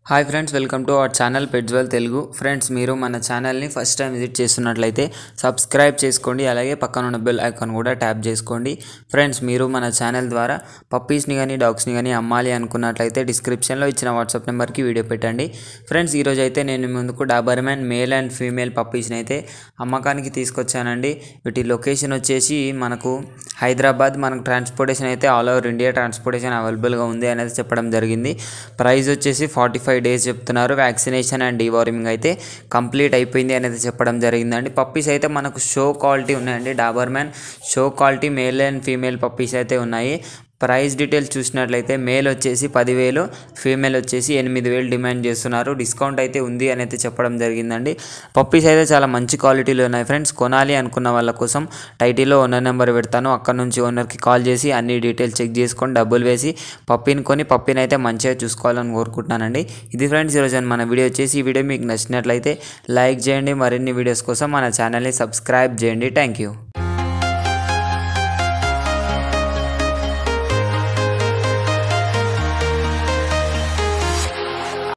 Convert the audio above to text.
Hi friends, welcome to our channel పెట్జ్వెల్ Telugu. Friends, మీరు మన ఛానల్ని ఫస్ట్ టైం విజిట్ చేస్తున్నట్లయితే సబ్స్క్రైబ్ చేసుకోండి, అలాగే పక్కన ఉన్న బెల్ ఐకాన్ కూడా ట్యాప్ చేసుకోండి. ఫ్రెండ్స్, మీరు మన ఛానల్ ద్వారా పప్పీస్ని కానీ డాగ్స్ని కానీ అమ్మాలి అనుకున్నట్లయితే డిస్క్రిప్షన్లో ఇచ్చిన వాట్సాప్ నెంబర్కి వీడియో పెట్టండి. ఫ్రెండ్స్, ఈరోజు అయితే నేను ముందుకు డాబర్మ్యాన్ మేల్ అండ్ ఫీమేల్ పప్పీస్ని అయితే అమ్మకానికి తీసుకొచ్చానండి. వీటి లొకేషన్ వచ్చేసి మనకు హైదరాబాద్. మనకు ట్రాన్స్పోర్టేషన్ అయితే ఆల్ ఓవర్ ఇండియా ట్రాన్స్పోర్టేషన్ అవైలబుల్గా ఉంది అనేది చెప్పడం జరిగింది. ప్రైస్ వచ్చేసి 45 days చెప్తున్నారు. వ్యాక్సినేషన్ అండ్ డీవార్మింగ్ అయితే కంప్లీట్ అయిపోయింది అనేది చెప్పడం జరిగిందండి. పప్పీస్ అయితే మనకు షో క్వాలిటీ ఉన్నాయండి. Doberman show quality male and female puppies అయితే ఉన్నాయి. ప్రైస్ డీటెయిల్స్ చూసినట్లయితే మేల్ వచ్చేసి 10,000, ఫీమేల్ వచ్చేసి 8,000 డిమాండ్ చేస్తున్నారు. డిస్కౌంట్ అయితే ఉంది అని అయితే చెప్పడం జరిగిందండి. పప్పీస్ అయితే చాలా మంచి క్వాలిటీలో ఉన్నాయి. ఫ్రెండ్స్, కొనాలి అనుకున్న వాళ్ళ కోసం టైటిల్లో ఓనర్ నెంబర్ పెడతాను. అక్కడ నుంచి ఓనర్కి కాల్ చేసి అన్ని డీటెయిల్స్ చెక్ చేసుకొని డబ్బులు వేసి పప్పీని కొని పప్పీని అయితే మంచిగా చూసుకోవాలని కోరుకుంటున్నానండి. ఇది ఫ్రెండ్స్ ఈరోజు మన వీడియో వచ్చేసి. ఈ వీడియో మీకు నచ్చినట్లయితే లైక్ చేయండి. మరిన్ని వీడియోస్ కోసం మన ఛానల్ని సబ్స్క్రైబ్ చేయండి. Thank you.